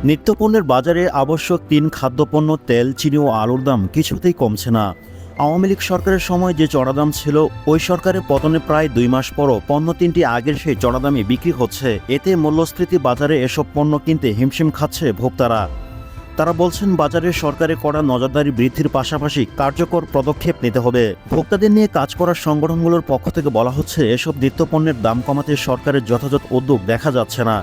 নিত্যপণ্যের বাজারে আবশ্যক ৩ খাদ্যপণ্য তেল, চিনি ও আলুর দাম কিছুতেই কমছে না। আওয়ামী লীগ সরকারের সময় যে চড়া দাম ছিল, ওই সরকারের পতনে প্রায় ২ মাস পরও পণ্য তিনটি আগের সেই চড়া দামে বিক্রি হচ্ছে। এতে মূল্যস্ফীতি বাজারে এসব পণ্য কিনতে হিমশিম খাচ্ছে ভোক্তারা। তারা বলছেন, বাজারে সরকারের করা নজরদারি বৃদ্ধির পাশাপাশি কার্যকর পদক্ষেপ নিতে হবে। ভোক্তাদের নিয়ে কাজ করার সংগঠনগুলোর পক্ষ থেকে বলা হচ্ছে, এসব নিত্যপণ্যের দাম কমাতে সরকারের যথাযথ উদ্যোগ দেখা যাচ্ছে না।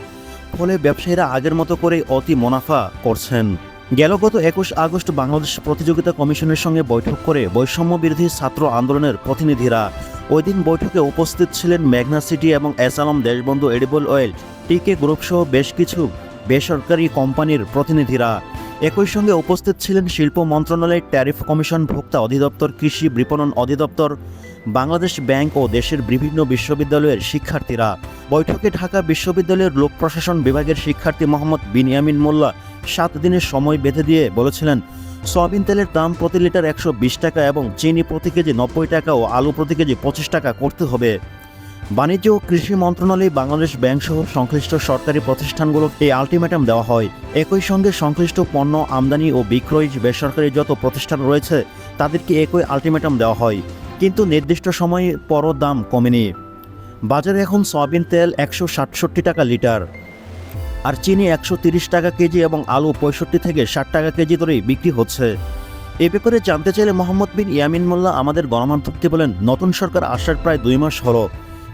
ফলে ব্যবসায়ীরা আগের মতো করেই অতি মুনাফা করছেন। গত ২১ আগস্ট বাংলাদেশ প্রতিযোগিতা কমিশনের সঙ্গে বৈঠক করে বৈষম্য বিরোধী ছাত্র আন্দোলনের প্রতিনিধিরা। ওই দিন বৈঠকে উপস্থিত ছিলেন মেঘনা সিটি এবং এসালাম দেশবন্ধু এডিবল অয়েল, টিকে গ্রুপ সহ বেশ কিছু বেসরকারি কোম্পানির প্রতিনিধিরা। একই সঙ্গে উপস্থিত ছিলেন শিল্প মন্ত্রণালয়ের ট্যারিফ কমিশন, ভোক্তা অধিদপ্তর, কৃষি বিপণন অধিদপ্তর, বাংলাদেশ ব্যাংক ও দেশের বিভিন্ন বিশ্ববিদ্যালয়ের শিক্ষার্থীরা। বৈঠকে ঢাকা বিশ্ববিদ্যালয়ের লোক প্রশাসন বিভাগের শিক্ষার্থী মোহাম্মদ বিনিয়ামিন মোল্লা ৭ দিনের সময় বেঁধে দিয়ে বলেছিলেন, সয়াবিন তেলের দাম প্রতি লিটার ১২০ টাকা এবং চিনি প্রতি কেজি ৯০ টাকা ও আলু প্রতি কেজি ২৫ টাকা করতে হবে। বাণিজ্য ও কৃষি মন্ত্রণালয়, বাংলাদেশ ব্যাংক সহ সংশ্লিষ্ট সরকারি প্রতিষ্ঠানগুলোকে এই আলটিমেটাম দেওয়া হয়। একই সঙ্গে সংশ্লিষ্ট পণ্য আমদানি ও বিক্রয় বেসরকারি যত প্রতিষ্ঠান রয়েছে তাদেরকে একই আলটিমেটাম দেওয়া হয়, কিন্তু নির্দিষ্ট সময় পরও দাম কমেনি। বাজারে এখন সয়াবিন তেল ১৬৭ টাকা লিটার, আর চিনি ১৩০ টাকা কেজি এবং আলু ৬৫ থেকে ৬০ টাকা কেজি ধরেই বিক্রি হচ্ছে। এ ব্যাপারে জানতে চাইলে মোহাম্মদ বিন ইয়ামিন মোল্লা আমাদের গণমাধ্যমকে বলেন, নতুন সরকার আসার প্রায় ২ মাস হলো,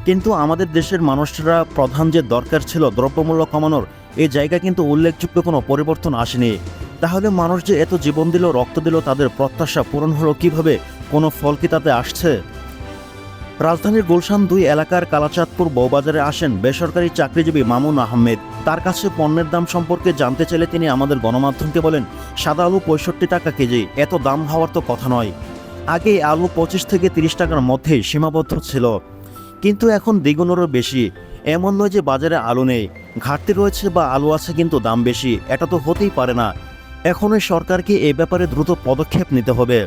কিন্তু আমাদের দেশের মানুষরা প্রধান যে দরকার ছিল দ্রব্যমূল্য কমানোর, এই জায়গা কিন্তু উল্লেখযোগ্য কোনো পরিবর্তন আসেনি। তাহলে মানুষ যে এত জীবন দিল, রক্ত দিল, তাদের প্রত্যাশা পূরণ হলো কিভাবে? কোনো ফল কি তাতে আসছে? রাজধানীর গুলশান ২ এলাকার কালাচাঁদপুর বউবাজারে আসেন বেসরকারি চাকরিজীবী মামুন আহমেদ। তার কাছে পণ্যের দাম সম্পর্কে জানতে চাইলে তিনি আমাদের গণমাধ্যমকে বলেন, সাদা আলু ৬৫ টাকা কেজি, এত দাম হওয়ার তো কথা নয়। আগে আলু ২৫ থেকে ৩০ টাকার মধ্যেই সীমাবদ্ধ ছিল, কিন্তু এখন দ্বিগুণেরও বেশি। এমন নয় যে বাজারে আলু নেই, ঘাটতি রয়েছে বা আলু আছে কিন্তু দাম বেশি, এটা তো হতেই পারে না। এখনই সরকারকে এ ব্যাপারে দ্রুত পদক্ষেপ নিতে হবে।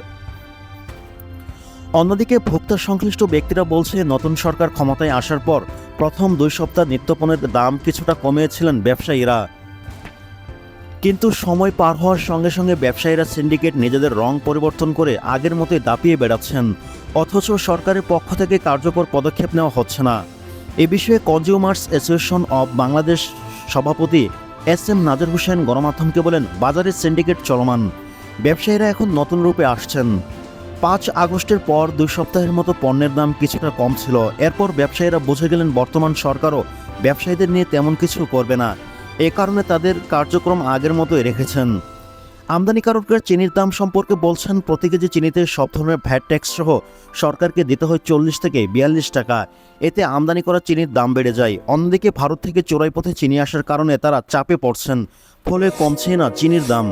অন্যদিকে ভোক্তা সংশ্লিষ্ট ব্যক্তিরা বলছে, নতুন সরকার ক্ষমতায় আসার পর প্রথম ২ সপ্তাহ নিত্যপণ্যের দাম কিছুটা কমিয়েছিলেন ব্যবসায়ীরা, কিন্তু সময় পার হওয়ার সঙ্গে সঙ্গে ব্যবসায়ীরা সিন্ডিকেট নিজেদের রং পরিবর্তন করে আগের মতোই দাপিয়ে বেড়াচ্ছেন, অথচ সরকারের পক্ষ থেকে কার্যকর পদক্ষেপ নেওয়া হচ্ছে না। এ বিষয়ে কনজিউমার্স অ্যাসোসিয়েশন অব বাংলাদেশ সভাপতি SM নাজির হোসেন গণমাধ্যমকে বলেন, বাজারে সিন্ডিকেট চলমান, ব্যবসায়ীরা এখন নতুন রূপে আসছেন। ৫ আগস্টের পর ২ সপ্তাহের মতো পণ্যের দাম কিছুটা কম ছিল, এরপর ব্যবসায়ীরা বুঝে গেলেন বর্তমান সরকারও ব্যবসায়ীদের নিয়ে তেমন কিছু করবে না, এ কারণে তাদের কার্যক্রম আগের মতোই রেখেছেন। আমদানিকারকরা চিনির দাম সম্পর্কে বলছেন, প্রতি কেজি চিনিতে সব ধরনের ভ্যাট ট্যাক্স সহ সরকারকে দিতে হয় ৪০ থেকে ৪২ টাকা। এতে আমদানি করা চিনির দাম বেড়ে যায়। অন্যদিকে ভারত থেকে চোরাই পথে চিনি আসার কারণে তারা চাপে পড়ছেন, ফলে কমছে না চিনির দাম।